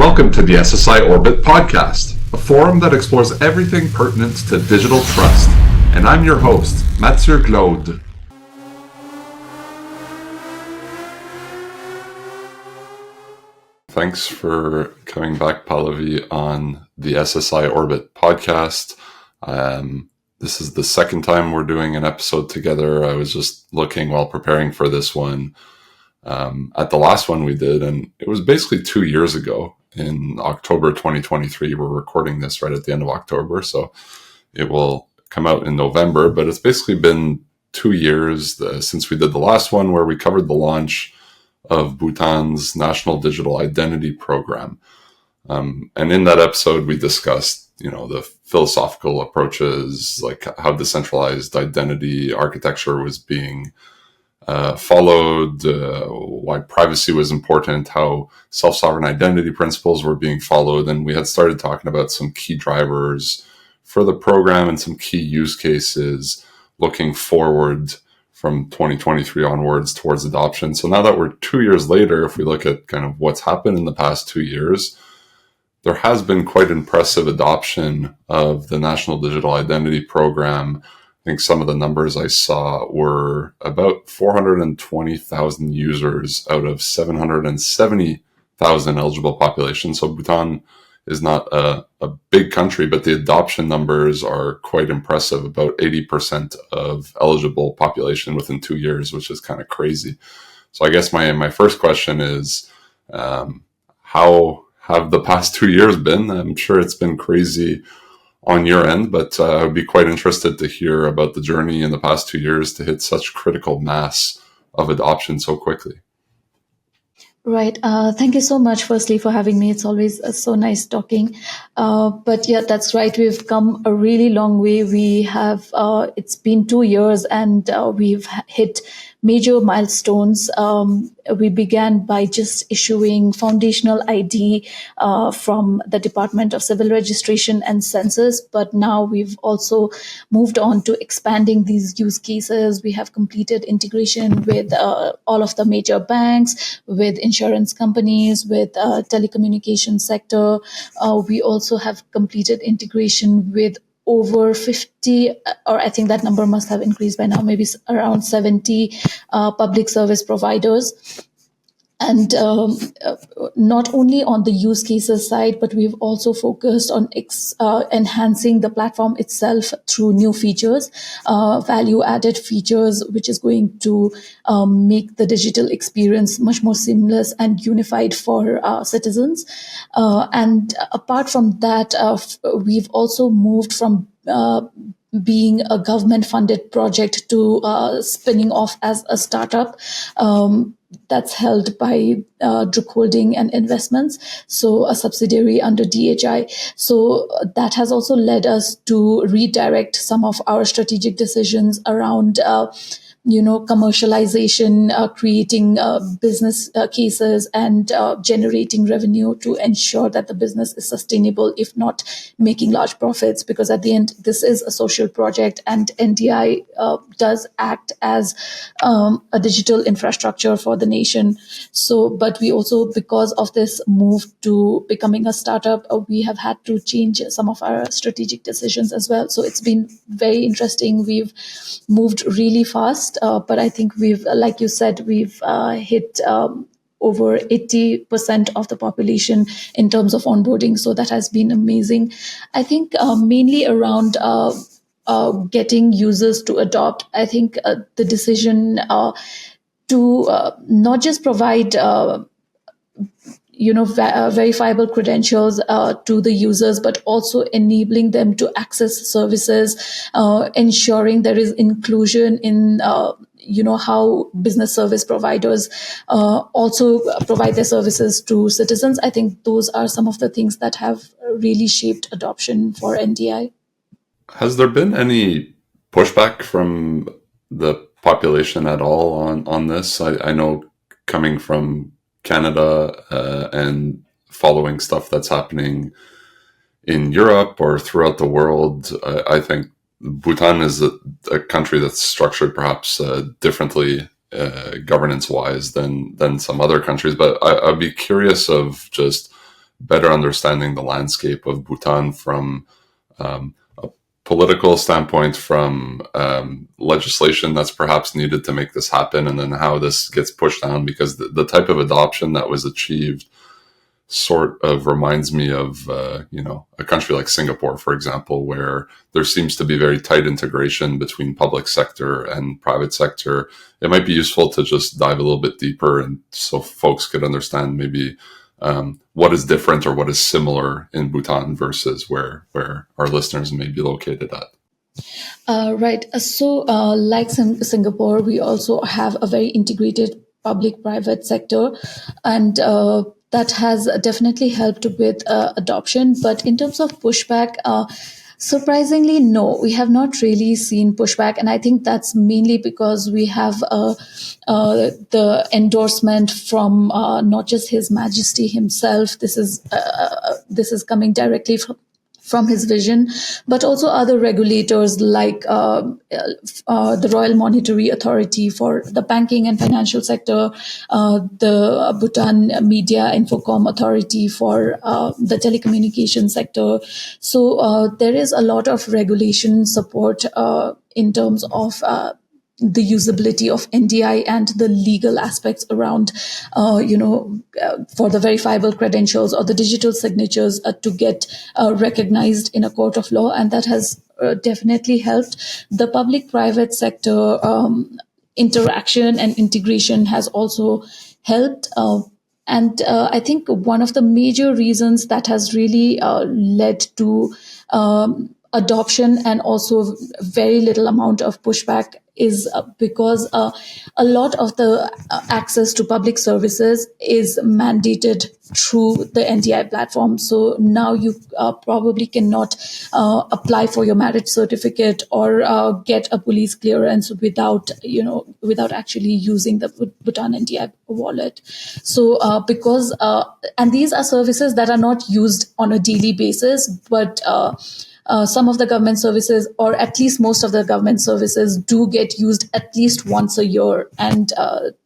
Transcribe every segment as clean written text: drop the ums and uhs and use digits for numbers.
Welcome to the SSI Orbit Podcast, a forum that explores everything pertinent to digital trust. And I'm your host, Mathieu Glaude. Thanks for coming back, Pallavi, on the SSI Orbit Podcast. This is the second time we're doing an episode together. I was just looking while preparing for this one at the last one we did, and it was basically 2 years ago in October 2023. We're recording this right at the end of October, so it will come out in November, but it's basically been 2 years since we did the last one where we covered the launch of Bhutan's National Digital Identity Program. And in that episode, we discussed, the philosophical approaches, like how decentralized identity architecture was being followed, why privacy was important, how self-sovereign identity principles were being followed. And we had started talking about some key drivers for the program and some key use cases looking forward from 2023 onwards towards adoption. So now that we're 2 years later, if we look at kind of what's happened in the past 2 years, there has been quite impressive adoption of the National Digital Identity Program. I think some of the numbers I saw were about 420,000 users out of 770,000 eligible population. So Bhutan is not a big country, but the adoption numbers are quite impressive, about 80% of eligible population within 2 years, which is kind of crazy. So I guess my first question is, how have the past 2 years been? I'm sure it's been crazy on your end, but I would be quite interested to hear about the journey in the past 2 years to hit such critical mass of adoption so quickly. Right. Thank you so much, firstly, for having me. It's always so nice talking. But yeah, that's right. We've come a really long way. We have, it's been 2 years and we've hit major milestones. We began by just issuing foundational ID from the Department of Civil Registration and Census, but now we've also moved on to expanding these use cases. We have completed integration with all of the major banks, with insurance companies, with telecommunication sector. We also have completed integration with over 50, or I think that number must have increased by now, maybe around 70 public service providers. And not only on the use cases side, but we've also focused on enhancing the platform itself through new features, value-added features, which is going to make the digital experience much more seamless and unified for citizens. And apart from that, we've also moved from being a government-funded project to spinning off as a startup that's held by Druk Holding and Investments, so a subsidiary under DHI. So that has also led us to redirect some of our strategic decisions around commercialization, creating business cases and generating revenue to ensure that the business is sustainable, if not making large profits, because at the end, this is a social project and NDI does act as a digital infrastructure for the nation. So, but we also, because of this move to becoming a startup, we have had to change some of our strategic decisions as well. So it's been very interesting. We've moved really fast. But I think we've, like you said, we've hit over 80% of the population in terms of onboarding. So that has been amazing. I think mainly around getting users to adopt. I think the decision to not just provide verifiable credentials to the users, but also enabling them to access services, ensuring there is inclusion in how business service providers also provide their services to citizens. I think those are some of the things that have really shaped adoption for NDI. Has there been any pushback from the population at all on this? I know, coming from Canada and following stuff that's happening in Europe or throughout the world, I think Bhutan is a country that's structured perhaps differently governance-wise than some other countries. But I'd be curious of just better understanding the landscape of Bhutan from a political standpoint, from legislation that's perhaps needed to make this happen, and then how this gets pushed down, because the type of adoption that was achieved sort of reminds me of, a country like Singapore, for example, where there seems to be very tight integration between public sector and private sector. It might be useful to just dive a little bit deeper, and so folks could understand maybe what is different or what is similar in Bhutan versus where our listeners may be located at. Right. Like Singapore, we also have a very integrated public-private sector, and that has definitely helped with adoption. But in terms of pushback, surprisingly, no, we have not really seen pushback, and I think that's mainly because we have the endorsement from not just His Majesty himself. This is coming directly from his vision, but also other regulators like the Royal Monetary Authority for the banking and financial sector, the Bhutan Media Infocom Authority for the telecommunication sector. So there is a lot of regulation support in terms of the usability of NDI and the legal aspects around, for the verifiable credentials or the digital signatures to get recognized in a court of law. And that has definitely helped. The public-private sector interaction and integration has also helped. And I think one of the major reasons that has really led to adoption and also very little amount of pushback is because a lot of the access to public services is mandated through the NDI platform. So now you probably cannot apply for your marriage certificate or get a police clearance without actually using the Bhutan NDI wallet. So because and these are services that are not used on a daily basis, but some of the government services, or at least most of the government services, do get used at least once a year. And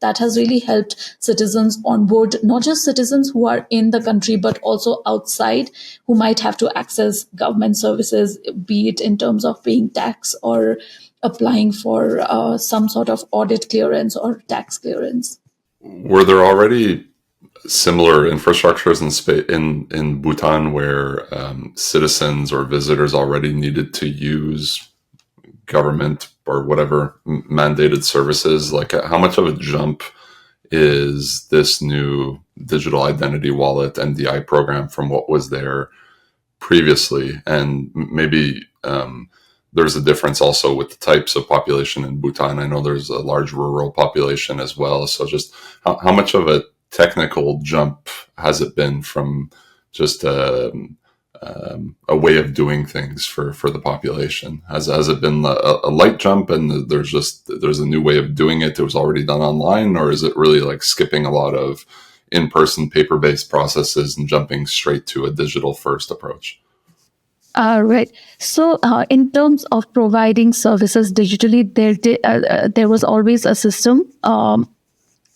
that has really helped citizens on board, not just citizens who are in the country, but also outside who might have to access government services, be it in terms of paying tax or applying for some sort of audit clearance or tax clearance. Were there already similar infrastructures in Bhutan where citizens or visitors already needed to use government or whatever mandated services? Like, how much of a jump is this new digital identity wallet NDI program from what was there previously? And maybe there's a difference also with the types of population in Bhutan. I know there's a large rural population as well. So just how much of a technical jump has it been from just a way of doing things for the population? Has it been a light jump and there's a new way of doing it that was already done online, or is it really like skipping a lot of in-person paper-based processes and jumping straight to a digital first approach? Right. So in terms of providing services digitally, there was always a system.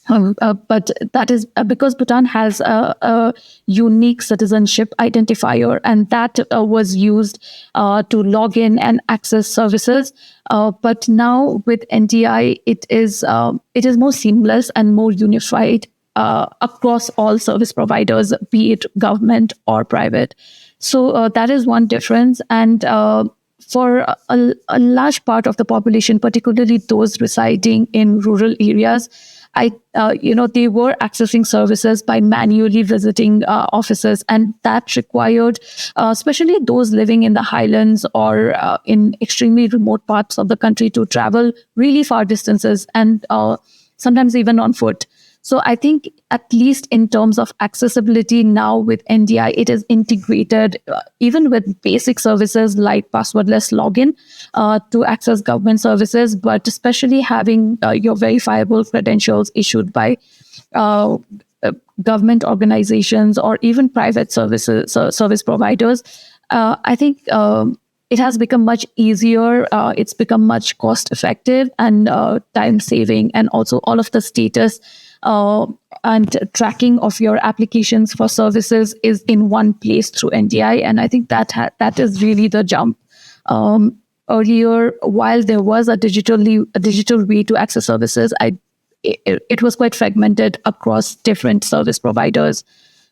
But that is because Bhutan has a unique citizenship identifier, and that was used to log in and access services. But now with NDI, it is more seamless and more unified across all service providers, be it government or private. So that is one difference. And for a large part of the population, particularly those residing in rural areas, they were accessing services by manually visiting offices, and that required, especially those living in the highlands or in extremely remote parts of the country, to travel really far distances and sometimes even on foot. So I think at least in terms of accessibility now with NDI, it is integrated even with basic services like passwordless login to access government services, but especially having your verifiable credentials issued by government organizations or even private service providers. I think it has become much easier. It's become much cost effective and time saving, and also all of the status and tracking of your applications for services is in one place through NDI. And I think that is really the jump. Earlier, while there was a digital way to access services, it was quite fragmented across different service providers.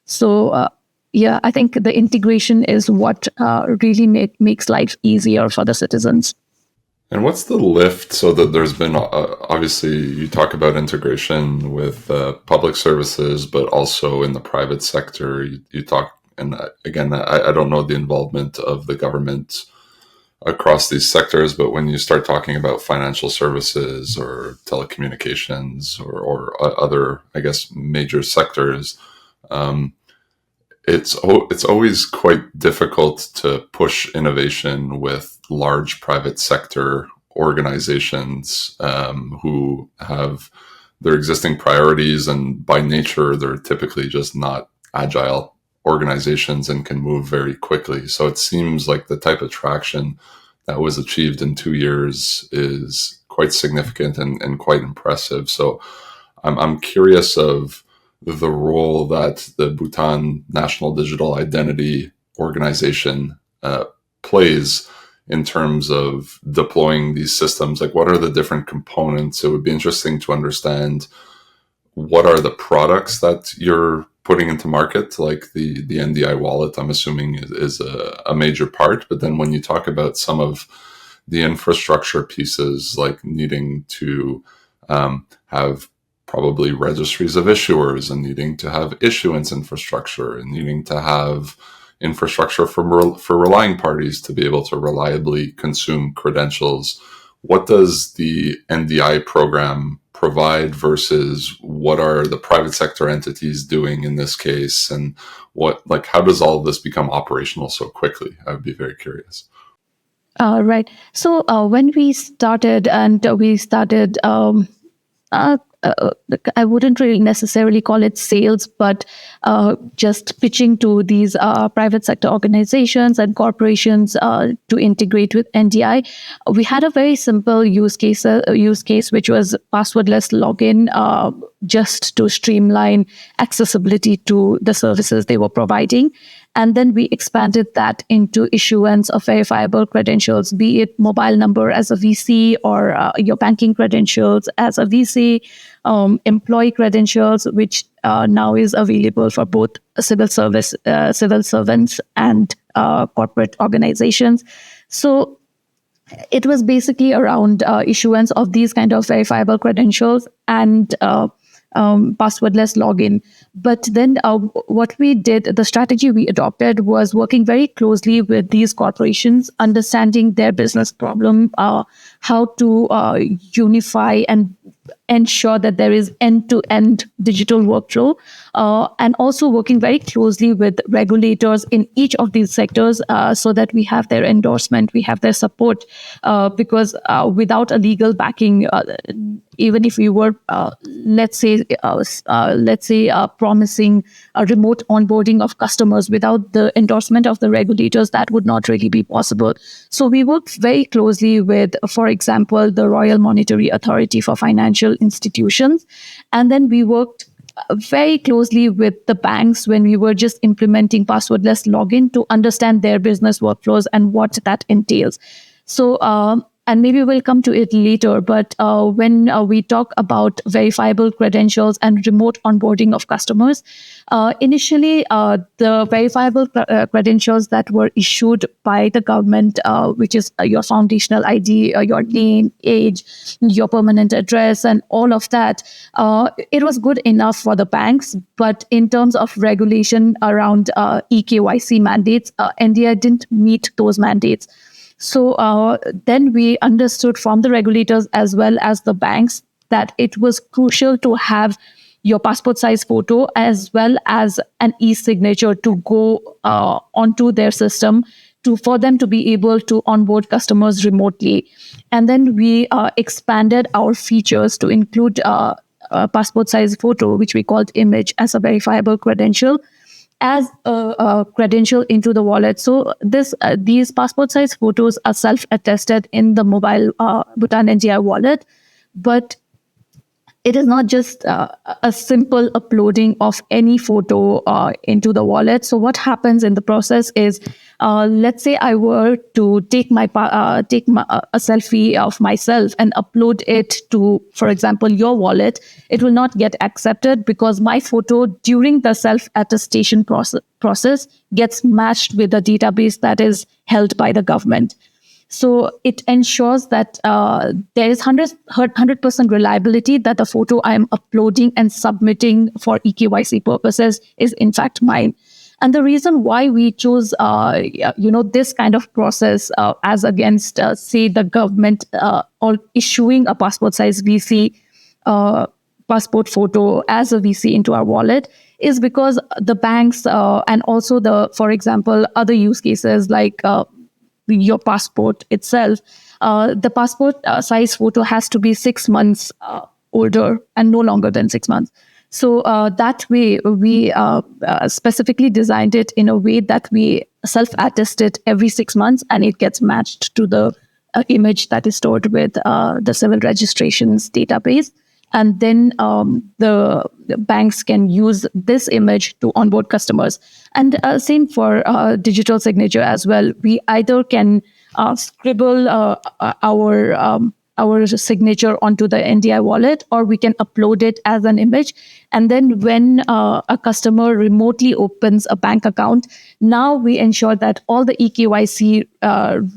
So I think the integration is what really makes life easier for the citizens. And what's the lift? So that there's been, obviously, you talk about integration with public services, but also in the private sector. You talk, and again, I don't know the involvement of the government across these sectors, but when you start talking about financial services or telecommunications or other, I guess, major sectors, it's always quite difficult to push innovation with large private sector organizations who have their existing priorities, and by nature they're typically just not agile organizations and can move very quickly. So it seems like the type of traction that was achieved in 2 years is quite significant and quite impressive. So I'm curious of the role that the Bhutan National Digital Identity Organization plays in terms of deploying these systems. Like, what are the different components? It would be interesting to understand what are the products that you're putting into market, like the NDI wallet, I'm assuming is a major part. But then when you talk about some of the infrastructure pieces, like needing to have probably registries of issuers and needing to have issuance infrastructure and needing to have infrastructure for relying parties to be able to reliably consume credentials. What does the NDI program provide versus what are the private sector entities doing in this case? And how does all of this become operational so quickly? I would be very curious. Right. So when we started, I wouldn't really necessarily call it sales, but just pitching to these private sector organizations and corporations to integrate with NDI. We had a very simple use case, which was passwordless login, just to streamline accessibility to the services they were providing. And then we expanded that into issuance of verifiable credentials, be it mobile number as a VC or your banking credentials as a VC, employee credentials, which now is available for both civil servants and corporate organizations. So it was basically around issuance of these kind of verifiable credentials and passwordless login. But then what we did, the strategy we adopted was working very closely with these corporations, understanding their business problem, how to unify and ensure that there is end-to-end digital workflow, and also working very closely with regulators in each of these sectors so that we have their endorsement, we have their support, because without a legal backing, even if we were, let's say, promising a remote onboarding of customers without the endorsement of the regulators, that would not really be possible. So we worked very closely with, for example, the Royal Monetary Authority for Financial Institutions. And then we worked very closely with the banks when we were just implementing passwordless login to understand their business workflows and what that entails. So, and maybe we'll come to it later, but when we talk about verifiable credentials and remote onboarding of customers, initially the verifiable credentials that were issued by the government, which is your foundational ID, your name, age, your permanent address, and all of that, it was good enough for the banks. But in terms of regulation around EKYC mandates, NDI didn't meet those mandates. So then we understood from the regulators as well as the banks that it was crucial to have your passport size photo as well as an e-signature to go onto their system for them to be able to onboard customers remotely. And then we expanded our features to include a passport size photo, which we called image, as a verifiable credential, as a credential into the wallet. So these passport size photos are self-attested in the mobile Bhutan NDI wallet, but it is not just a simple uploading of any photo into the wallet. So what happens in the process is, let's say I were to take a selfie of myself and upload it to, for example, your wallet. It will not get accepted because my photo during the self-attestation process gets matched with a database that is held by the government. So it ensures that there is 100% reliability that the photo I'm uploading and submitting for EKYC purposes is in fact mine. And the reason why we chose, this kind of process as against, say, the government or issuing a passport-size VC passport photo as a VC into our wallet is because the banks and also for example, other use cases like your passport itself, the passport size photo has to be 6 months older and no longer than 6 months. So that way, we specifically designed it in a way that we self-attest it every 6 months and it gets matched to the image that is stored with the civil registrations database. And then the banks can use this image to onboard customers. And same for digital signature as well. We either can scribble our signature onto the NDI wallet, or we can upload it as an image. And then when a customer remotely opens a bank account, now we ensure that all the EKYC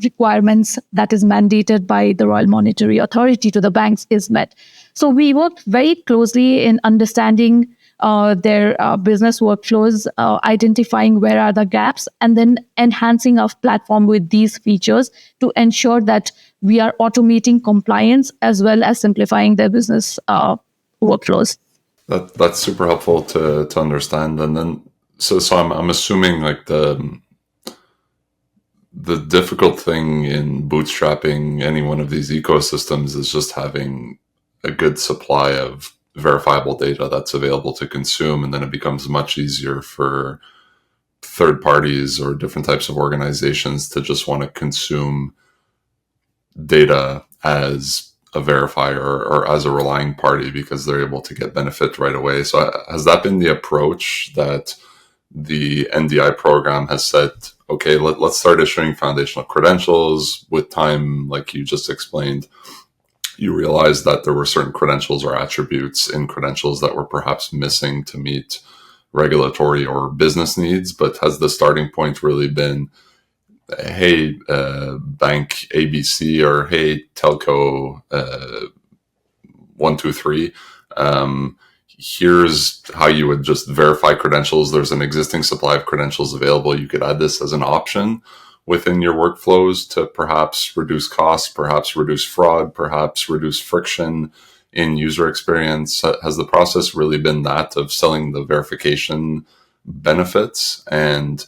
requirements that is mandated by the Royal Monetary Authority to the banks is met. So we worked very closely in understanding their business workflows, identifying where are the gaps, and then enhancing our platform with these features to ensure that we are automating compliance as well as simplifying their business workflows. That's super helpful to understand. And then, so I'm assuming like the difficult thing in bootstrapping any one of these ecosystems is just having a good supply of verifiable data that's available to consume, and then it becomes much easier for third parties or different types of organizations to just want to consume data as a verifier or as a relying party because they're able to get benefit right away. So has that been the approach that the NDI program has said, okay, let's start issuing foundational credentials? With time, like you just explained, you realized that there were certain credentials or attributes in credentials that were perhaps missing to meet regulatory or business needs. But has the starting point really been, hey, bank ABC, or hey, telco 123, here's how you would just verify credentials. There's an existing supply of credentials available. You could add this as an option within your workflows to perhaps reduce costs, perhaps reduce fraud, perhaps reduce friction in user experience. Has the process really been that of selling the verification benefits? And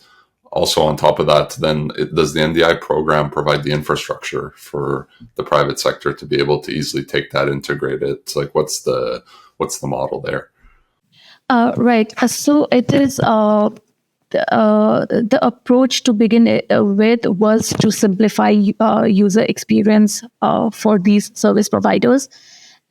also on top of that, then does the NDI program provide the infrastructure for the private sector to be able to easily take that, integrate it? Like, what's the model there? Right. So it is the approach to begin with was to simplify user experience for these service providers.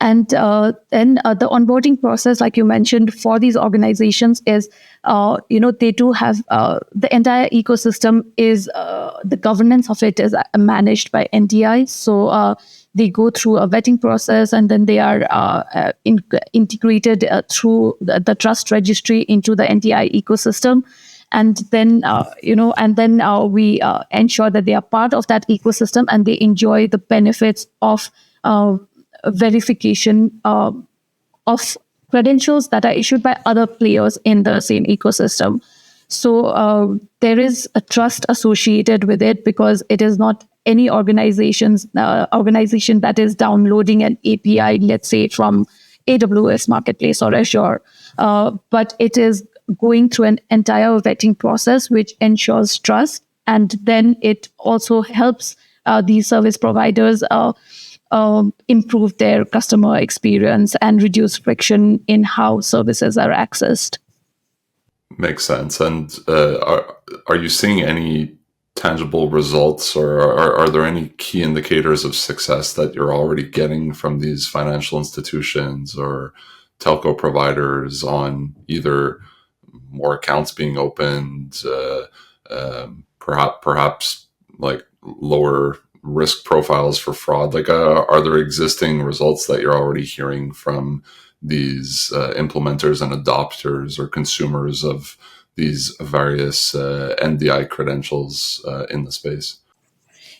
And then the onboarding process, like you mentioned, for these organizations is, they do have the entire ecosystem is the governance of it is managed by NDI. So they go through a vetting process, and then they are integrated through the trust registry into the NDI ecosystem. And then, we ensure that they are part of that ecosystem and they enjoy the benefits of verification of credentials that are issued by other players in the same ecosystem. So there is a trust associated with it because it is not any organization that is downloading an API, let's say from AWS Marketplace or Azure, but it is going through an entire vetting process which ensures trust, and then it also helps these service providers improve their customer experience and reduce friction in how services are accessed. Makes sense. And are you seeing any tangible results, or are there any key indicators of success that you're already getting from these financial institutions or telco providers on either more accounts being opened, perhaps like lower risk profiles for fraud? Like, are there existing results that you're already hearing from these implementers and adopters or consumers of these various NDI credentials in the space?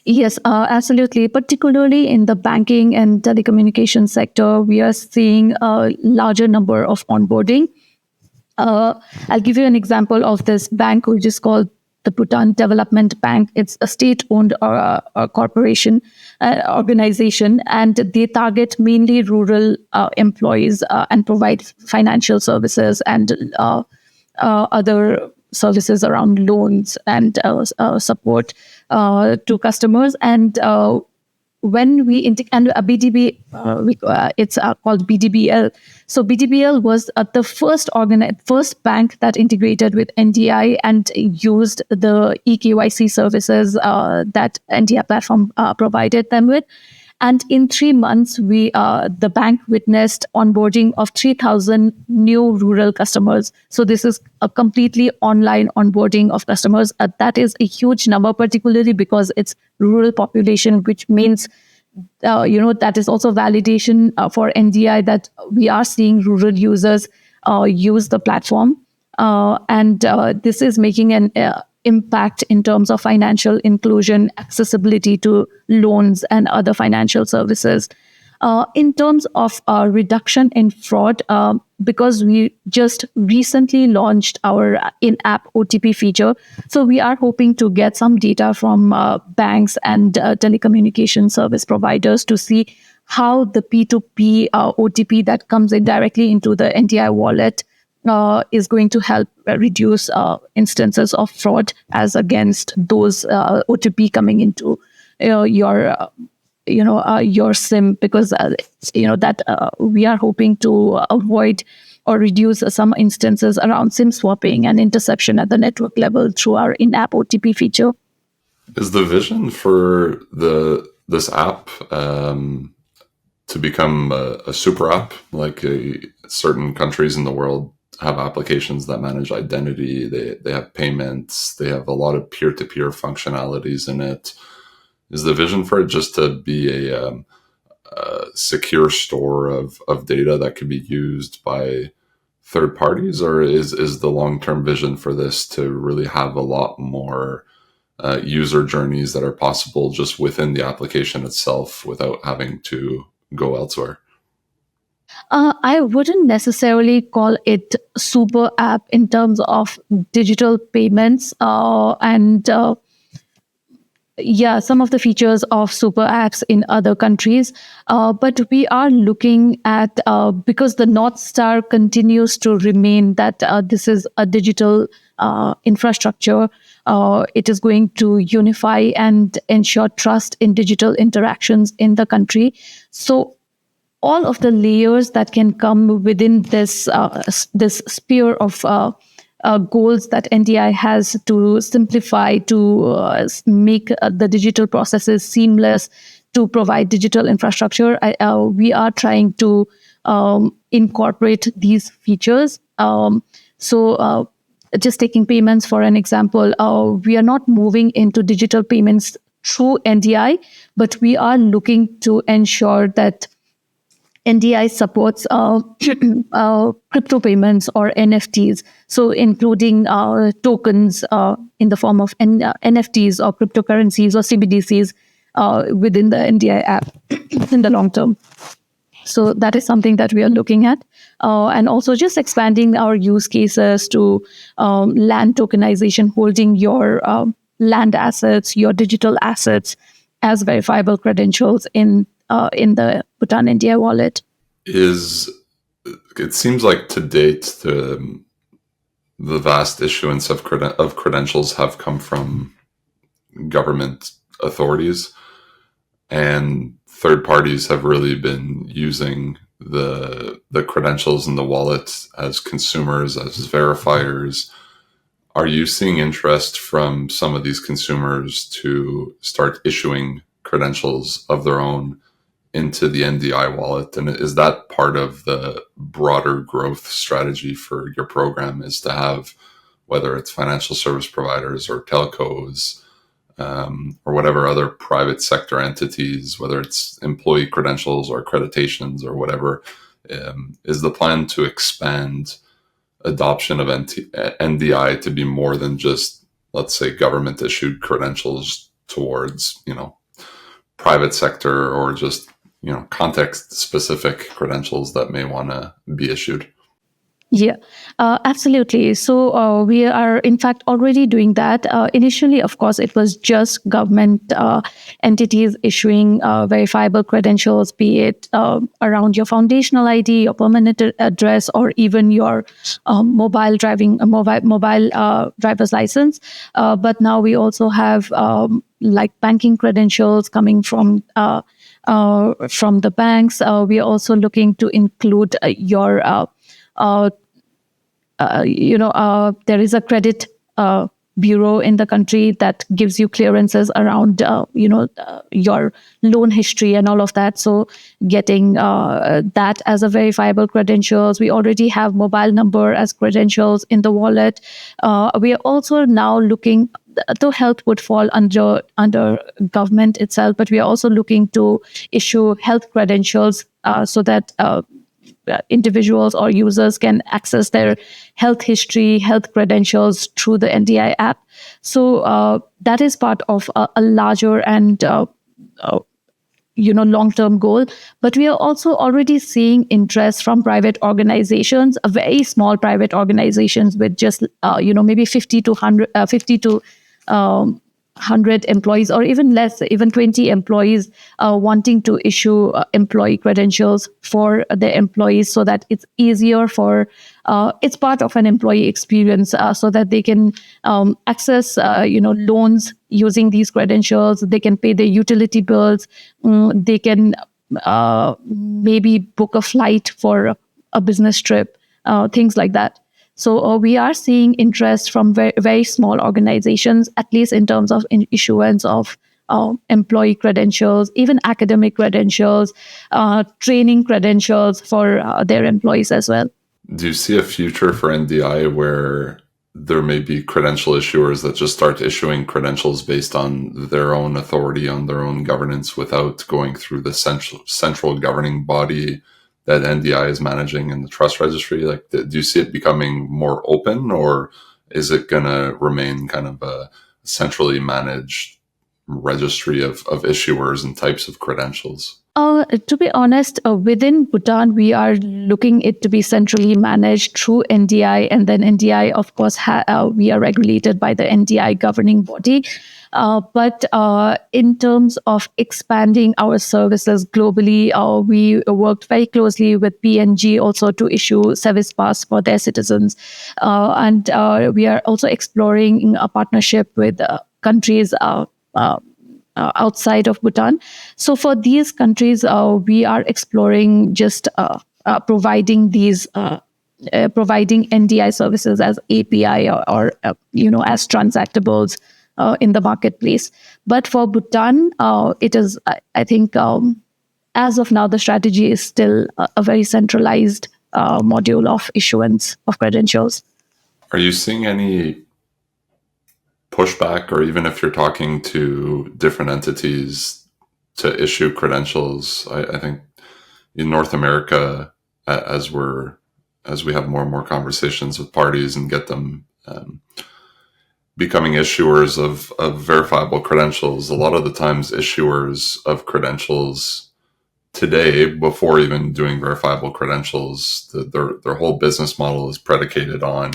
Yes, absolutely. Particularly in the banking and telecommunication sector, we are seeing a larger number of onboarding. I'll give you an example of this bank, which is called the Bhutan Development Bank. It's a state-owned corporation organization, and they target mainly rural employees and provide financial services and other services around loans and support to customers. And when we and a BDB, it's called BDBL. So BDBL was the first bank that integrated with NDI and used the EKYC services that NDI platform provided them with. And in 3 months, the bank witnessed onboarding of 3,000 new rural customers. So this is a completely online onboarding of customers. That is a huge number, particularly because it's rural population, which means that is also validation for NDI that we are seeing rural users use the platform. And this is making an impact in terms of financial inclusion, accessibility to loans and other financial services. In terms of reduction in fraud, because we just recently launched our in-app OTP feature, so we are hoping to get some data from banks and telecommunication service providers to see how the P2P OTP that comes in directly into the NDI wallet is going to help reduce instances of fraud as against those OTP coming into your SIM, because that we are hoping to avoid or reduce some instances around SIM swapping and interception at the network level through our in-app OTP feature. Is the vision for this app to become a super app? Like certain countries in the world have applications that manage identity. They have payments. They have a lot of peer-to-peer functionalities in it. Is the vision for it just to be a secure store of data that can be used by third parties, or is the long-term vision for this to really have a lot more user journeys that are possible just within the application itself without having to go elsewhere? I wouldn't necessarily call it super app in terms of digital payments and some of the features of super apps in other countries. But we are looking at, because the North Star continues to remain that this is a digital infrastructure, it is going to unify and ensure trust in digital interactions in the country. So all of the layers that can come within this sphere of goals that NDI has to simplify, to make the digital processes seamless, to provide digital infrastructure, we are trying to incorporate these features. So just taking payments for an example, we are not moving into digital payments through NDI, but we are looking to ensure that NDI supports crypto payments or NFTs, so including tokens in the form of NFTs or cryptocurrencies or CBDCs within the NDI app in the long term. So that is something that we are looking at. And also just expanding our use cases to land tokenization, holding your land assets, your digital assets as verifiable credentials in the Bhutan NDI wallet. It seems like to date the vast issuance of credentials have come from government authorities, and third parties have really been using the credentials in the wallet as consumers, as verifiers. Are you seeing interest from some of these consumers to start issuing credentials of their own into the NDI wallet? And is that part of the broader growth strategy for your program, is to have, whether it's financial service providers or telcos, or whatever other private sector entities, whether it's employee credentials or accreditations or whatever, is the plan to expand adoption of NDI to be more than just, let's say, government issued credentials towards, private sector, or just, context specific credentials that may want to be issued? Yeah, absolutely. So we are, in fact, already doing that. Initially, of course, it was just government entities issuing verifiable credentials, be it around your foundational ID, your permanent address, or even your mobile driver's license. But now we also have like banking credentials coming from the banks. We are also looking to include your there is a credit bureau in the country that gives you clearances around, your loan history and all of that. So getting that as a verifiable credentials. We already have mobile number as credentials in the wallet. We are also now looking, though health would fall under government itself, but we are also looking to issue health credentials so that individuals or users can access their health history, health credentials through the NDI app. So that is part of a larger and long-term goal. But we are also already seeing interest from private organizations, very small private organizations with just maybe 50 to 100 employees, or even less, even 20 employees, wanting to issue employee credentials for their employees, so that it's easier for, it's part of an employee experience, so that they can access, loans using these credentials. They can pay their utility bills. They can maybe book a flight for a business trip, things like that. So we are seeing interest from very, very small organizations, at least in terms of issuance of employee credentials, even academic credentials, training credentials for their employees as well. Do you see a future for NDI where there may be credential issuers that just start issuing credentials based on their own authority, on their own governance, without going through the central governing body that NDI is managing in the trust registry? Like, do you see it becoming more open, or is it going to remain kind of a centrally managed registry of issuers and types of credentials? To be honest, within Bhutan, we are looking it to be centrally managed through NDI, and then NDI, of course, we are regulated by the NDI governing body. But in terms of expanding our services globally, we worked very closely with PNG also to issue service pass for their citizens. And we are also exploring a partnership with countries outside of Bhutan. So for these countries, we are exploring just providing these providing NDI services as API or as transactables in the marketplace. But for Bhutan, it is, I think, as of now, the strategy is still a very centralized module of issuance of credentials. Are you seeing any pushback, or even if you're talking to different entities to issue credentials? I think in North America, as we have more and more conversations with parties and get them becoming issuers of verifiable credentials, a lot of the times issuers of credentials today, before even doing verifiable credentials, their whole business model is predicated on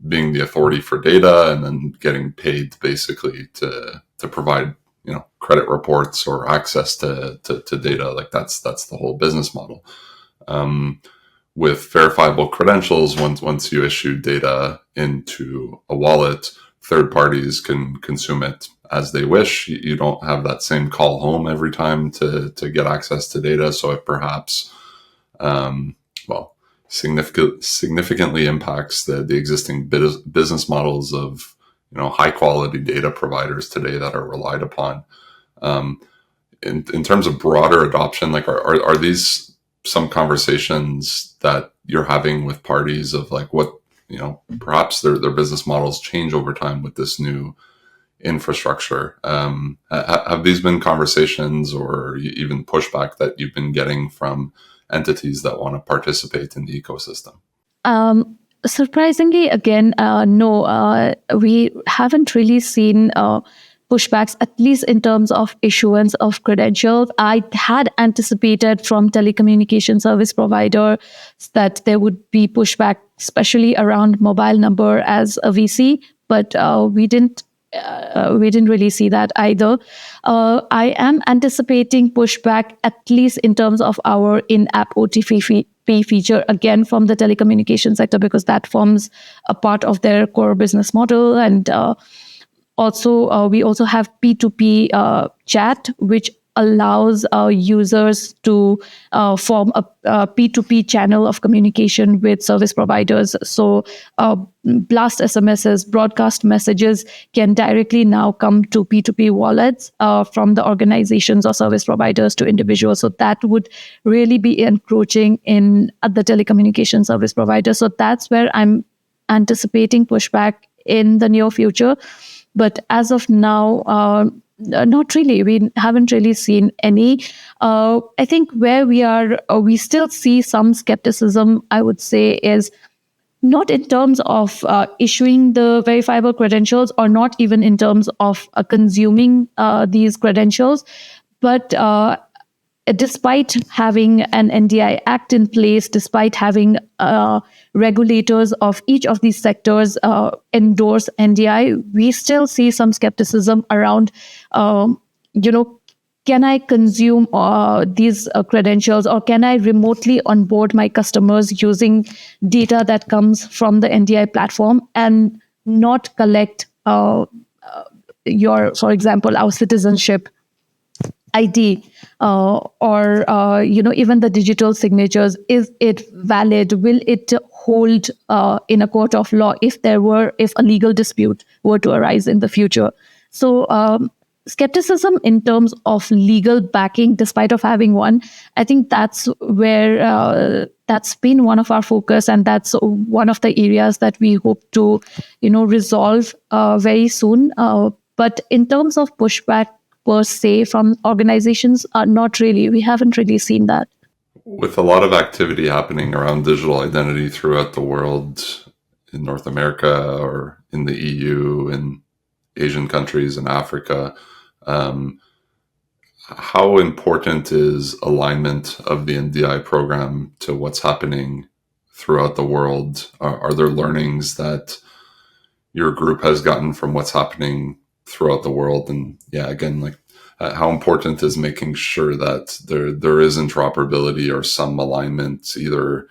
being the authority for data and then getting paid basically to provide credit reports or access to data. Like that's the whole business model. With verifiable credentials, once you issue data into a wallet, third parties can consume it as they wish. You don't have that same call home every time to get access to data. So it perhaps, significantly impacts the existing business models of high quality data providers today that are relied upon. In terms of broader adoption, like are these some conversations that you're having with parties of like what perhaps their business models change over time with this new infrastructure? Have these been conversations or even pushback that you've been getting from entities that want to participate in the ecosystem? Surprisingly, again, no, we haven't really seen pushbacks, at least in terms of issuance of credentials. I had anticipated from telecommunication service provider that there would be pushback, especially around mobile number as a VC, but we didn't really see that either. I am anticipating pushback, at least in terms of our in-app OTP feature, again from the telecommunication sector, because that forms a part of their core business model. And we also have P2P chat, which allows users to form a P2P channel of communication with service providers. So blast SMSs, broadcast messages can directly now come to P2P wallets from the organizations or service providers to individuals. So that would really be encroaching in the telecommunication service provider. So that's where I'm anticipating pushback in the near future. But as of now, not really. We haven't really seen any. I think where we still see some skepticism, I would say, is not in terms of issuing the verifiable credentials, or not even in terms of consuming these credentials, but despite having an NDI Act in place, despite having regulators of each of these sectors endorse NDI, we still see some skepticism around, can I consume these credentials, or can I remotely onboard my customers using data that comes from the NDI platform and not collect for example, our citizenship ID or even the digital signatures? Is it valid? Will it hold in a court of law if a legal dispute were to arise in the future? So skepticism in terms of legal backing, despite of having one, I think that's where that's been one of our focus, and that's one of the areas that we hope to resolve very soon. But in terms of pushback per se from organizations, not really. We haven't really seen that. With a lot of activity happening around digital identity throughout the world, in North America or in the EU, in Asian countries and Africa, how important is alignment of the NDI program to what's happening throughout the world? Are there learnings that your group has gotten from what's happening throughout the world? And how important is making sure that there is interoperability or some alignment, either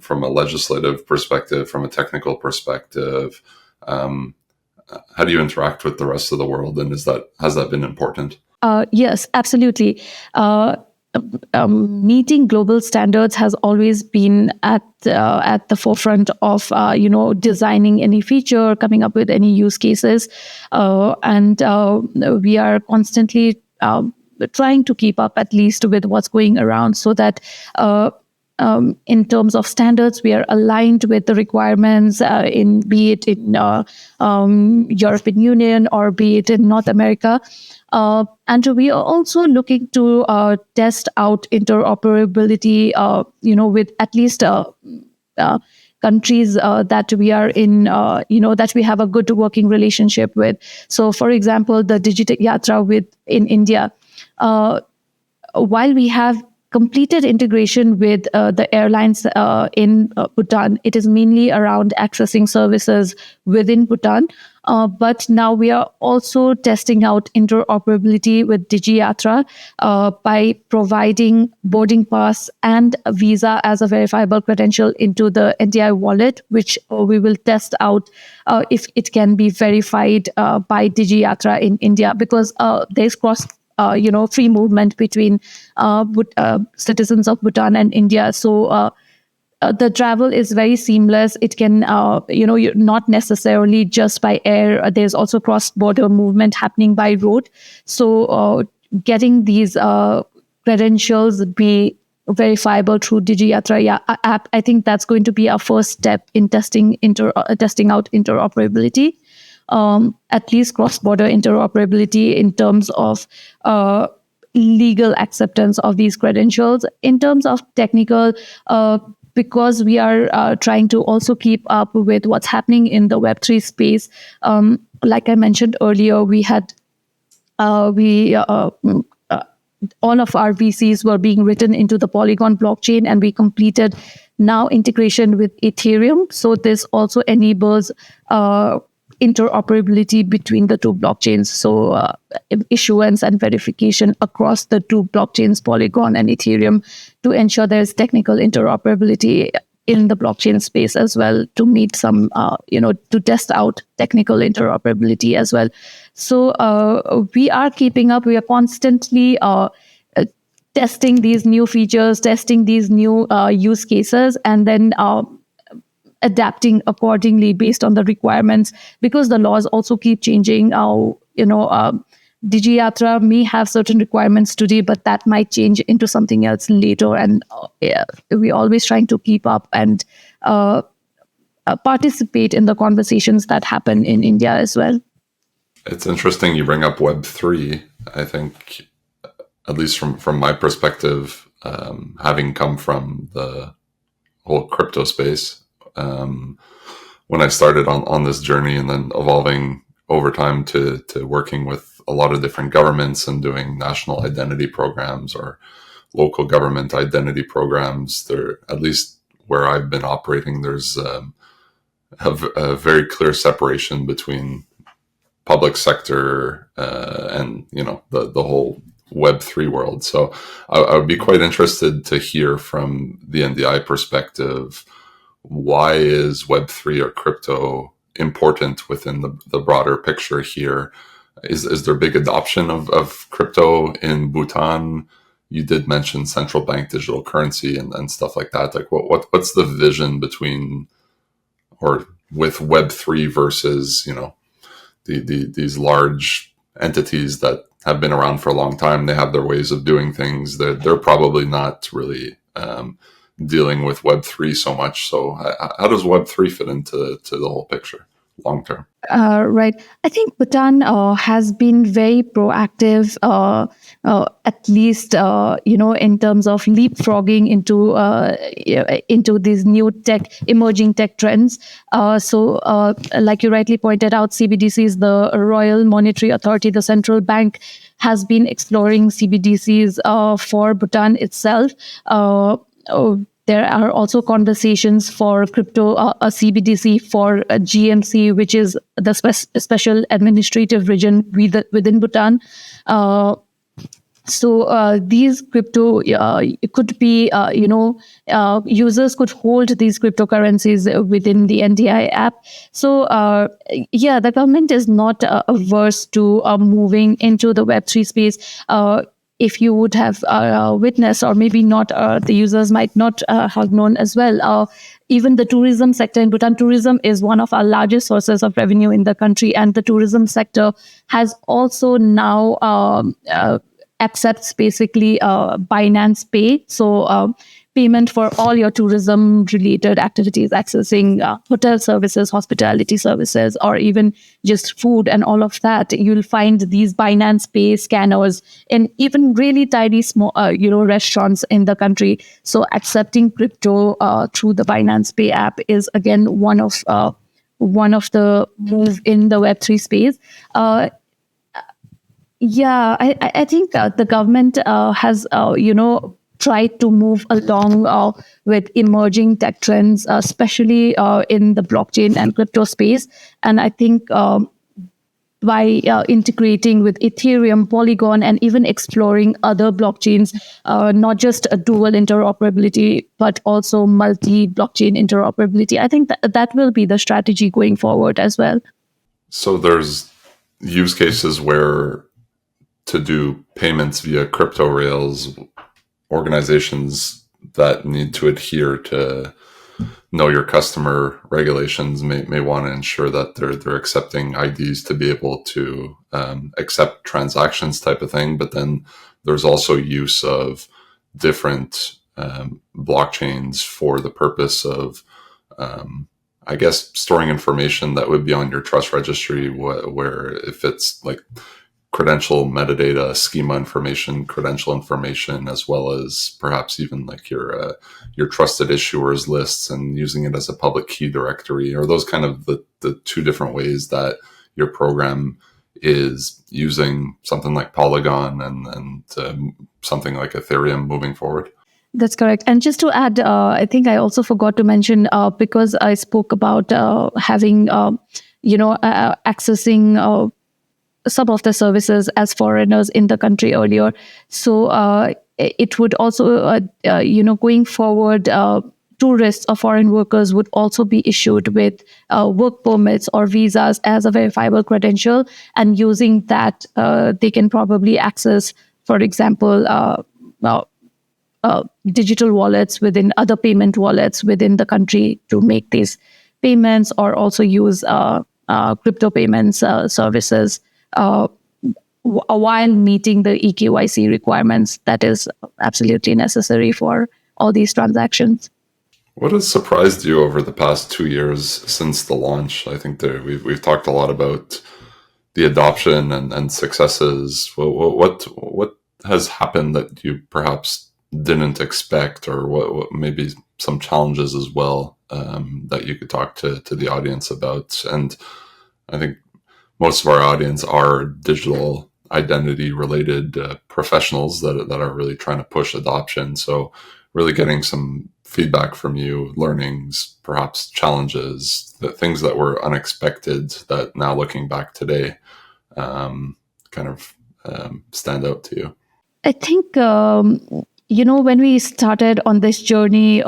from a legislative perspective, from a technical perspective? How do you interact with the rest of the world, and has that been important? Yes, absolutely. Meeting global standards has always been at the forefront of designing any feature, coming up with any use cases, and we are constantly trying to keep up at least with what's going around, so that in terms of standards, we are aligned with the requirements be it in European Union or be it in North America. And we are also looking to test out interoperability, with at least countries that we are in, that we have a good working relationship with. So, for example, the Digital Yatra in India, while we have completed integration with the airlines in Bhutan, it is mainly around accessing services within Bhutan. But now we are also testing out interoperability with DigiYatra by providing boarding pass and a visa as a verifiable credential into the NDI wallet, which we will test out if it can be verified by DigiYatra in India, because there's free movement between citizens of Bhutan and India. So the travel is very seamless. It can, you're not necessarily just by air. There's also cross-border movement happening by road. So getting these credentials be verifiable through DigiYatra app, I think that's going to be our first step in testing out interoperability, at least cross-border interoperability in terms of legal acceptance of these credentials. In terms of technical, because we are trying to also keep up with what's happening in the Web3 space. Like I mentioned earlier, we had all of our VCs were being written into the Polygon blockchain, and we completed now integration with Ethereum. So this also enables interoperability between the two blockchains. So issuance and verification across the two blockchains, Polygon and Ethereum, to ensure there's technical interoperability in the blockchain space as well, to meet some, to test out technical interoperability as well. So we are keeping up. We are constantly testing these new features, testing these new use cases, and then adapting accordingly based on the requirements, because the laws also keep changing. DigiYatra may have certain requirements today, but that might change into something else later. And we're always trying to keep up and participate in the conversations that happen in India as well. It's interesting you bring up Web3. I think, at least from my perspective, having come from the whole crypto space, when I started on this journey and then evolving over time to working with a lot of different governments and doing national identity programs or local government identity programs, there, at least where I've been operating, there's a very clear separation between public sector and the whole Web3 world. So I would be quite interested to hear from the NDI perspective, why is Web3 or crypto important within the broader picture here? Is there big adoption of crypto in Bhutan? You did mention central bank digital currency and stuff like that. Like what's the vision between or with Web3 versus, these large entities that have been around for a long time? They have their ways of doing things. They're probably not really dealing with Web3 so much. So how does Web3 fit into the whole picture long term? Right. I think Bhutan has been very proactive, at least, in terms of leapfrogging into these new emerging tech trends. So like you rightly pointed out, CBDCs, the Royal Monetary Authority, the central bank, has been exploring CBDCs for Bhutan itself. There are also conversations for crypto, a CBDC for a GMC, which is the special administrative region within Bhutan. So these crypto could be, users could hold these cryptocurrencies within the NDI app. So the government is not averse to moving into the Web3 space. If you would have witnessed, or maybe not, the users might not have known as well, even the tourism sector in Bhutan, tourism is one of our largest sources of revenue in the country. And the tourism sector has also now accepts basically Binance Pay. So payment for all your tourism related activities, accessing hotel services, hospitality services, or even just food and all of that. You'll find these Binance Pay scanners in even really tiny small restaurants in the country. So accepting crypto through the Binance Pay app is again one of the move in the Web3 space. I think the government has tried to move along with emerging tech trends, especially in the blockchain and crypto space. And I think by integrating with Ethereum, Polygon, and even exploring other blockchains, not just a dual interoperability, but also multi-blockchain interoperability, I think that will be the strategy going forward as well. So there's use cases where to do payments via crypto rails, organizations that need to adhere to know your customer regulations may want to ensure that they're accepting IDs to be able to accept transactions type of thing. But then there's also use of different blockchains for the purpose of, I guess, storing information that would be on your trust registry, where if it's like credential metadata, schema information, credential information, as well as perhaps even like your trusted issuers lists and using it as a public key directory, or those kind of the two different ways that your program is using something like Polygon and something like Ethereum moving forward. That's correct. And just to add, I think I also forgot to mention, because I spoke about having, accessing some of the services as foreigners in the country earlier. So it would also, going forward, tourists or foreign workers would also be issued with work permits or visas as a verifiable credential. And using that, they can probably access, for example, digital wallets within other payment wallets within the country to make these payments, or also use crypto payments services while meeting the EKYC requirements that is absolutely necessary for all these transactions. What has surprised you over the past 2 years since the launch? I think we've talked a lot about the adoption and successes. What has happened that you perhaps didn't expect, or what maybe some challenges as well that you could talk to the audience about? And I think most of our audience are digital identity related professionals that are really trying to push adoption. So really getting some feedback from you, learnings, perhaps challenges, the things that were unexpected that now looking back today stand out to you. I think, when we started on this journey,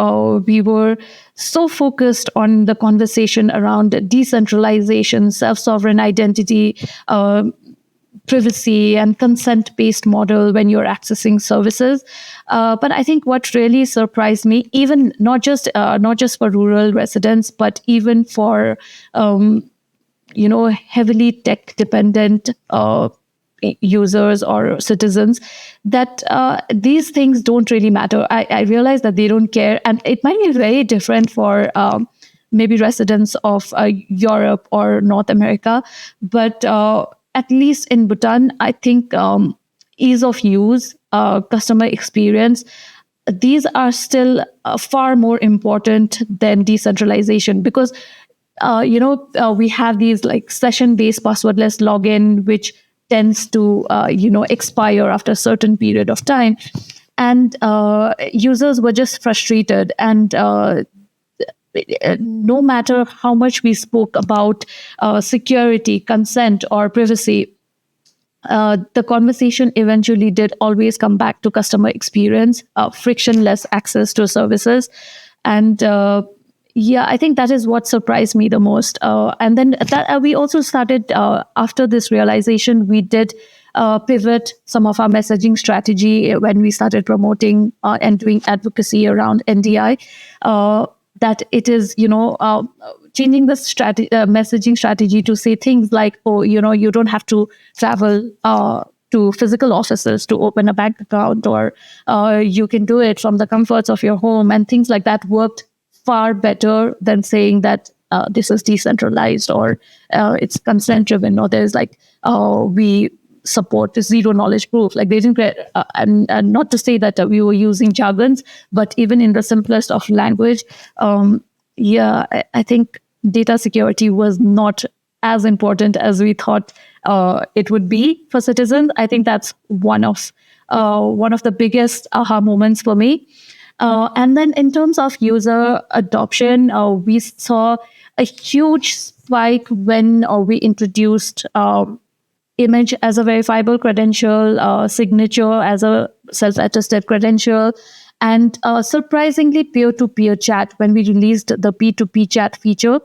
we were so focused on the conversation around decentralization, self-sovereign identity, privacy, and consent-based model when you're accessing services. But I think what really surprised me, even not just for rural residents, but even for heavily tech-dependent users or citizens, that these things don't really matter. I realize that they don't care, and it might be very different for maybe residents of Europe or North America, but at least in Bhutan, I think ease of use, customer experience, these are still far more important than decentralization, because we have these like session-based passwordless login, which tends to expire after a certain period of time, and users were just frustrated. And no matter how much we spoke about security, consent, or privacy, the conversation eventually did always come back to customer experience, frictionless access to services, and I think that is what surprised me the most. And then we also started, after this realization, we did pivot some of our messaging strategy when we started promoting and doing advocacy around NDI, that it is, changing the messaging strategy to say things like, you don't have to travel to physical offices to open a bank account, or you can do it from the comforts of your home, and things like that worked far better than saying that this is decentralized, or it's consent driven, or there's like we support zero knowledge proof. Like they didn't get, and not to say that we were using jargons, but even in the simplest of language, I think data security was not as important as we thought it would be for citizens. I think that's one of the biggest aha moments for me. And then in terms of user adoption, we saw a huge spike when we introduced image as a verifiable credential, signature as a self-attested credential, and surprisingly peer-to-peer chat. When we released the P2P chat feature,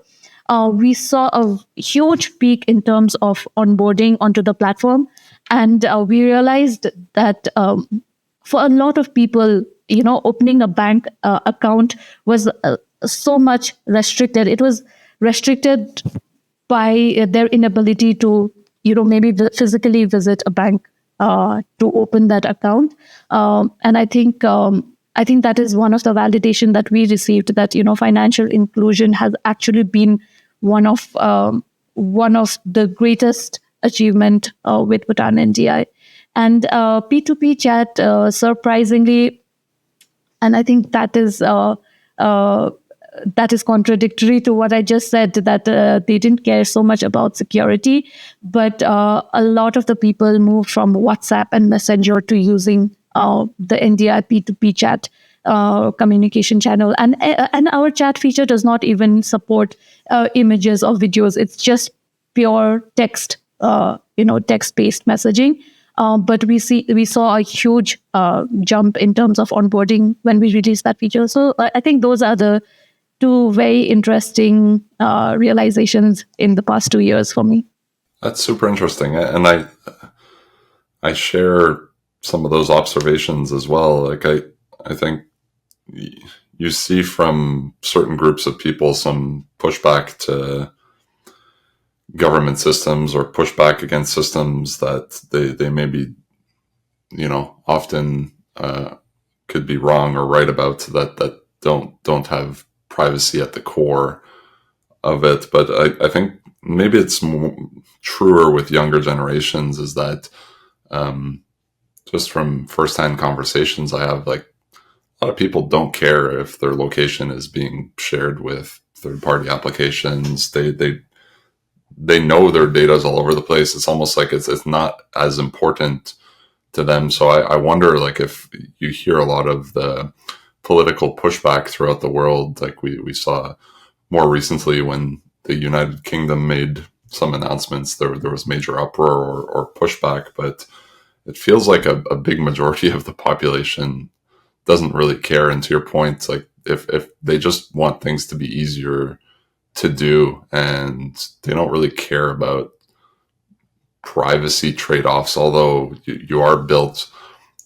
we saw a huge peak in terms of onboarding onto the platform. And we realized that for a lot of people, opening a bank account was so much restricted. It was restricted by their inability to, maybe physically visit a bank to open that account. And I think that is one of the validation that we received, that financial inclusion has actually been one of the greatest achievement with Bhutan NDI. And P2P chat, surprisingly, and I think that is contradictory to what I just said, that they didn't care so much about security, but a lot of the people moved from WhatsApp and Messenger to using the NDI P2P chat communication channel. And our chat feature does not even support images or videos. It's just pure text, text-based messaging. But we saw a huge jump in terms of onboarding when we released that feature. So I think those are the two very interesting realizations in the past 2 years for me. That's super interesting, and I share some of those observations as well. Like I think you see from certain groups of people some pushback to government systems or pushback against systems that they maybe, often could be wrong or right about, that don't have privacy at the core of it. But I think maybe it's truer with younger generations, is that just from firsthand conversations I have, like, a lot of people don't care if their location is being shared with third-party applications. They know their data is all over the place. It's almost like it's not as important to them. So I wonder, like, if you hear a lot of the political pushback throughout the world, like we saw more recently when the United Kingdom made some announcements, there was major uproar or pushback, but it feels like a big majority of the population doesn't really care. And to your point, like, if they just want things to be easier to do, and they don't really care about privacy trade-offs, although you are built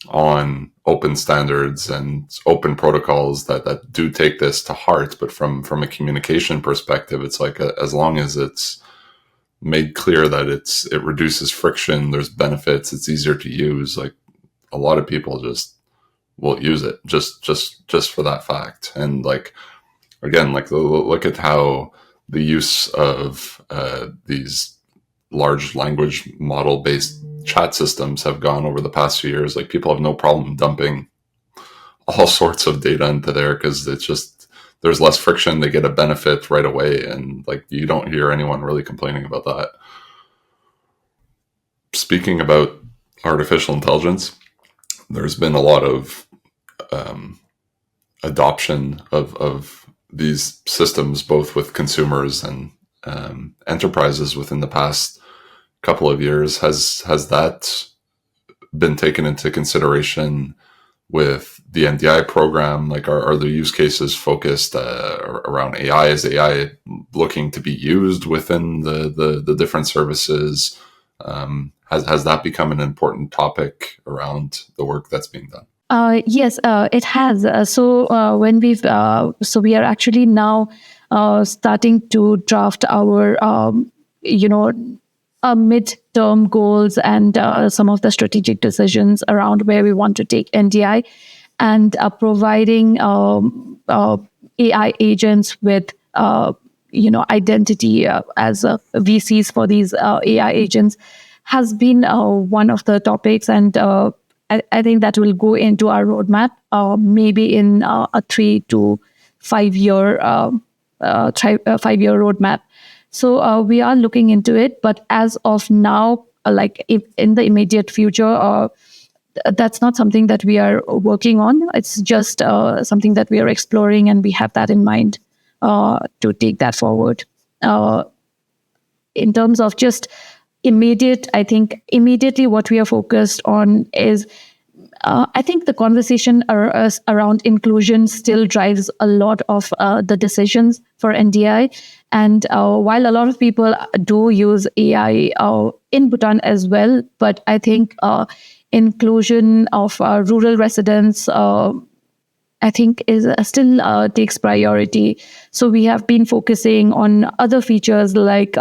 on open standards and open protocols that do take this to heart. But from a communication perspective, it's like, as long as it's made clear that it reduces friction, there's benefits, it's easier to use, like, a lot of people just will use it just for that fact. And, like, again, like, look at how the use of these large language model based chat systems have gone over the past few years. Like, people have no problem dumping all sorts of data into there because it's just, there's less friction, they get a benefit right away, and, like, you don't hear anyone really complaining about that. Speaking about artificial intelligence, there's been a lot of adoption of these systems, both with consumers and enterprises within the past couple of years. Has that been taken into consideration with the NDI program? Like, are the use cases focused around AI? Is AI looking to be used within the different services? Has that become an important topic around the work that's being done? Yes, it has. So we are actually now starting to draft our, mid-term goals and some of the strategic decisions around where we want to take NDI, and providing AI agents with, identity as VCs for these AI agents has been one of the topics, and I think that will go into our roadmap, maybe in a 3 to 5 year 5 year roadmap. So we are looking into it, but as of now, like, if in the immediate future, that's not something that we are working on. It's just something that we are exploring, and we have that in mind to take that forward. In terms of just immediate, I think immediately what we are focused on is, I think the conversation around inclusion still drives a lot of the decisions for NDI. And while a lot of people do use AI in Bhutan as well, but I think inclusion of rural residents, I think is still takes priority. So we have been focusing on other features like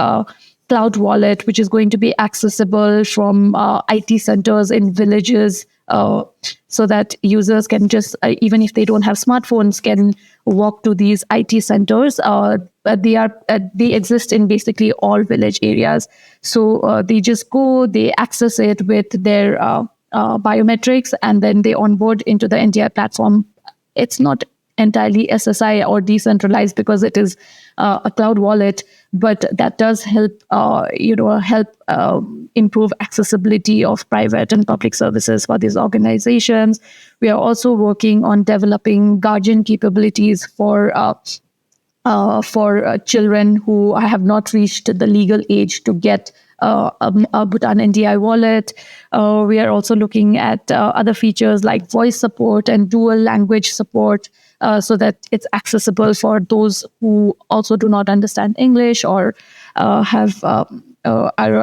cloud wallet, which is going to be accessible from IT centers in villages, so that users can just, even if they don't have smartphones, can walk to these IT centers. But they exist in basically all village areas. So they just go, they access it with their biometrics, and then they onboard into the NDI platform. It's not entirely SSI or decentralized because it is a cloud wallet, but that does help, improve accessibility of private and public services for these organizations. We are also working on developing guardian capabilities for children who have not reached the legal age to get a Bhutan NDI wallet. We are also looking at other features like voice support and dual language support, so that it's accessible for those who also do not understand English or are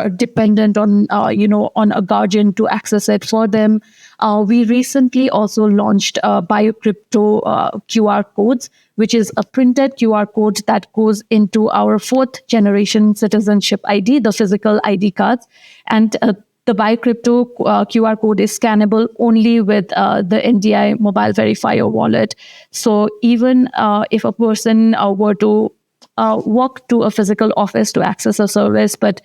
dependent on on a guardian to access it for them. We recently also launched BioCrypto QR codes, which is a printed QR code that goes into our fourth generation citizenship ID, the physical ID cards. And the BioCrypto QR code is scannable only with the NDI mobile verifier wallet. So even if a person were to walk to a physical office to access a service, but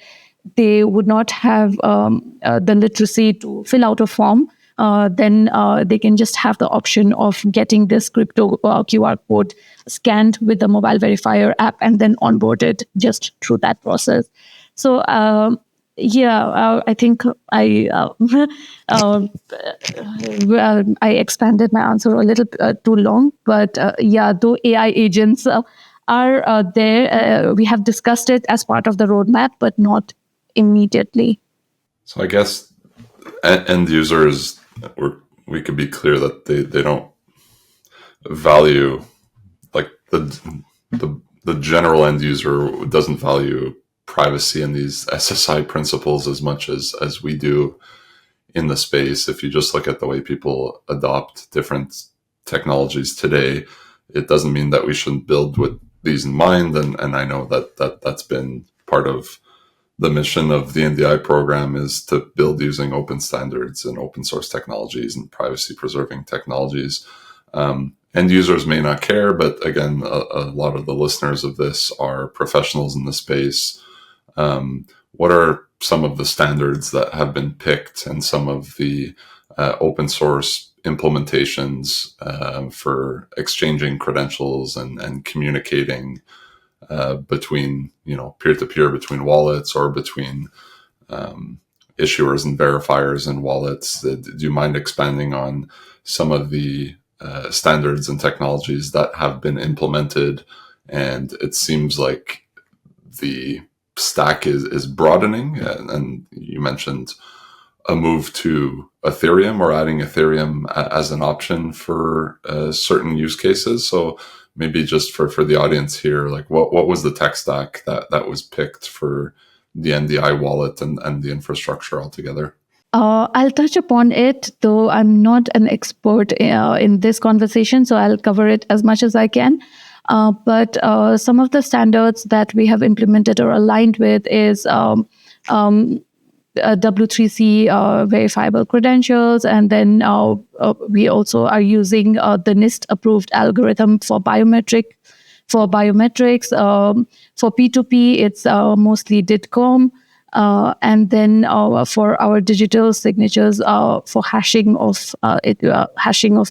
they would not have the literacy to fill out a form, then they can just have the option of getting this crypto QR code scanned with the mobile verifier app and then onboarded just through that process. So I think I expanded my answer a little too long, but though AI agents are there, we have discussed it as part of the roadmap, but not immediately. So I guess end users, we could be clear that they don't value, like the general end user doesn't value privacy and these SSI principles as much as we do in the space. If you just look at the way people adopt different technologies today, it doesn't mean that we shouldn't build with these in mind. And I know that's been part of the mission of the NDI program, is to build using open standards and open source technologies and privacy preserving technologies. End users may not care, but again, a lot of the listeners of this are professionals in the space. What are some of the standards that have been picked and some of the open source implementations for exchanging credentials and communicating between, peer-to-peer, between wallets, or between issuers and verifiers and wallets? Do you mind expanding on some of the standards and technologies that have been implemented? And it seems like the stack is broadening, and you mentioned a move to Ethereum, or adding Ethereum as an option for certain use cases. So maybe just for the audience here, like what was the tech stack that was picked for the NDI wallet and the infrastructure altogether? I'll touch upon it, though I'm not an expert in this conversation, so I'll cover it as much as I can. But some of the standards that we have implemented or aligned with is W3C verifiable credentials, and then we also are using the NIST approved algorithm for biometrics. For P2P, it's mostly DIDCOM. And then for our digital signatures, for hashing of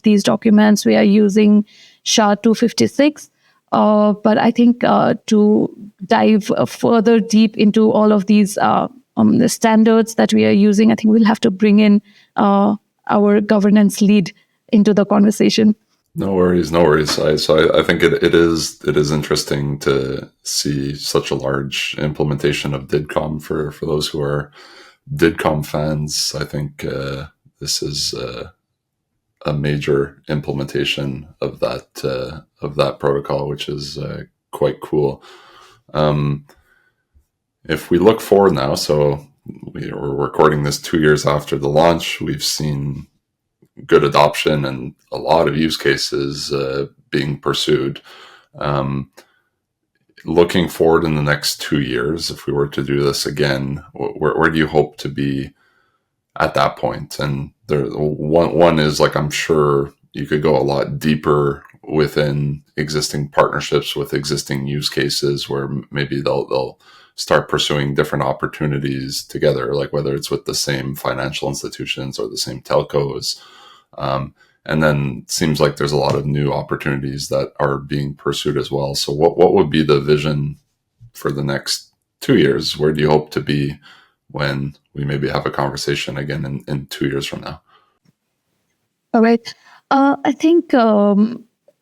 these documents, we are using SHA-256. But I think to dive further deep into all of these the standards that we are using, I think we'll have to bring in our governance lead into the conversation. No worries. So I think it is interesting to see such a large implementation of DIDCOM for those who are DIDCOM fans. I think this is a major implementation of that protocol, which is quite cool. If we look forward now, so we're recording this 2 years after the launch, we've seen good adoption and a lot of use cases being pursued. Looking forward in the next 2 years, if we were to do this again, where do you hope to be at that point? And there, one is like, I'm sure you could go a lot deeper within existing partnerships with existing use cases where maybe they'll start pursuing different opportunities together, like whether it's with the same financial institutions or the same telcos. And then it seems like there's a lot of new opportunities that are being pursued as well. So what would be the vision for the next 2 years? Where do you hope to be when we maybe have a conversation again in 2 years from now? All right. I think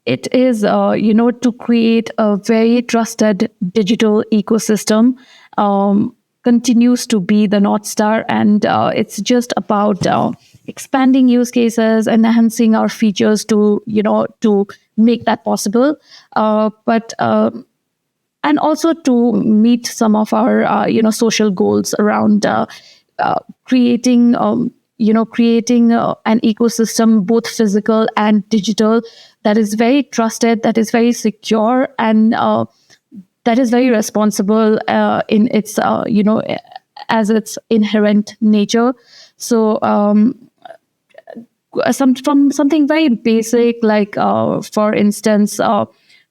it is, to create a very trusted digital ecosystem continues to be the North Star. And it's just about expanding use cases, enhancing our features to make that possible. And also to meet some of our, social goals around creating an ecosystem, both physical and digital, that is very trusted, that is very secure, and that is very responsible in its, as its inherent nature. So from something very basic, like, for instance,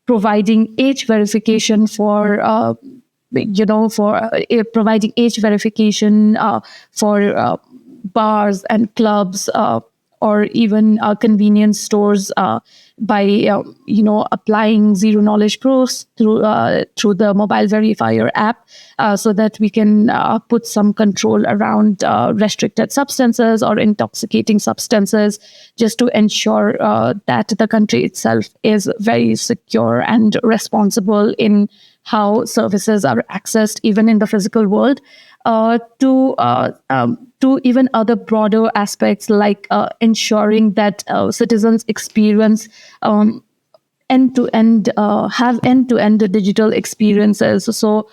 providing age verification for providing age verification for bars and clubs, or even convenience stores, by applying zero knowledge proofs through the mobile verifier app, so that we can put some control around restricted substances or intoxicating substances, just to ensure that the country itself is very secure and responsible in how services are accessed, even in the physical world. To even other broader aspects, like ensuring that citizens experience end-to-end, have end-to-end digital experiences. So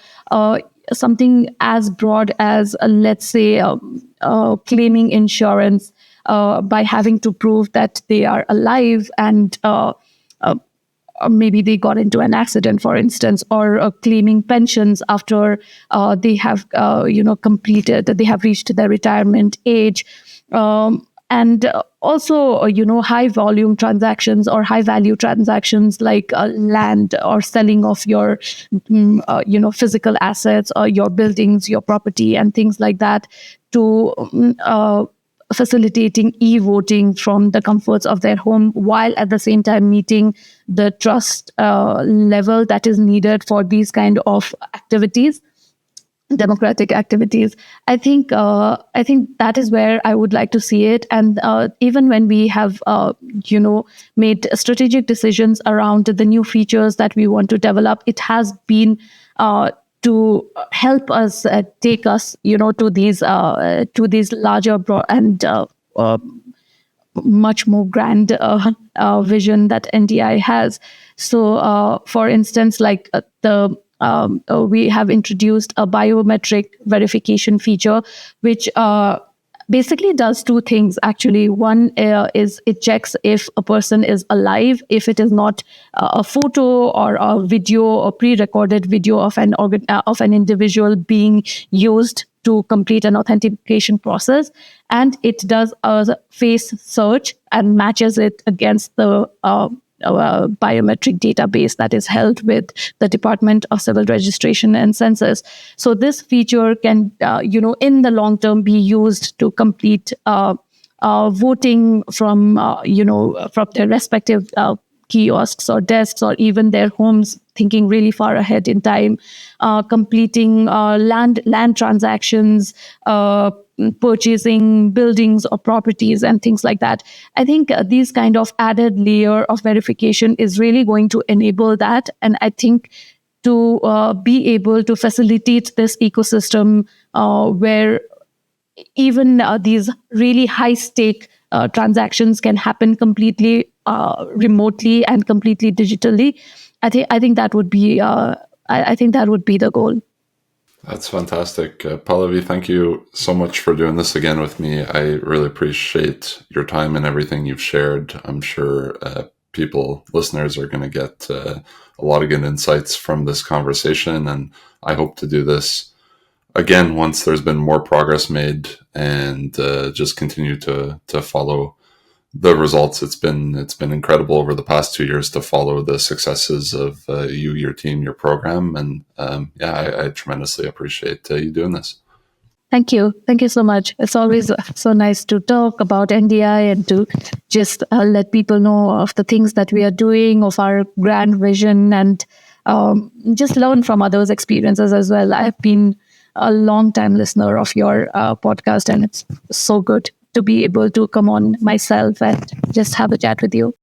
something as broad as, let's say, claiming insurance by having to prove that they are alive, and or maybe they got into an accident, for instance, or claiming pensions after they have reached their retirement age, and also high volume transactions or high value transactions, like land or selling of your physical assets, or your buildings, your property, and things like that, to facilitating e-voting from the comforts of their home, while at the same time meeting the trust level that is needed for these kind of activities, democratic activities. I think that is where I would like to see it. And even when we have made strategic decisions around the new features that we want to develop, it has been to help us take us to these larger and much more grand vision that NDI has. So for instance, like we have introduced a biometric verification feature, which basically does two things, actually. One is it checks if a person is alive, if it is not a photo or a video or pre-recorded video of an individual being used to complete an authentication process. And it does a face search and matches it against the biometric database that is held with the Department of Civil Registration and Census. So this feature can, in the long term, be used to complete voting from their respective kiosks or desks, or even their homes, thinking really far ahead in time, completing land transactions, purchasing buildings or properties and things like that. I think these kind of added layer of verification is really going to enable that. And I think to be able to facilitate this ecosystem where even these really high stake transactions can happen completely remotely and completely digitally, I think that would be the goal. That's fantastic. Pallavi, thank you so much for doing this again with me. I really appreciate your time and everything you've shared. I'm sure listeners are going to get a lot of good insights from this conversation. And I hope to do this again once there's been more progress made, and just continue to follow the results. It's been incredible over the past 2 years to follow the successes of you, your team, your program, and I tremendously appreciate you doing this. Thank you. Thank you so much. It's always so nice to talk about NDI and to just let people know of the things that we are doing, of our grand vision, and just learn from others' experiences as well. I've been a long time listener of your podcast, and it's so good to be able to come on myself and just have a chat with you.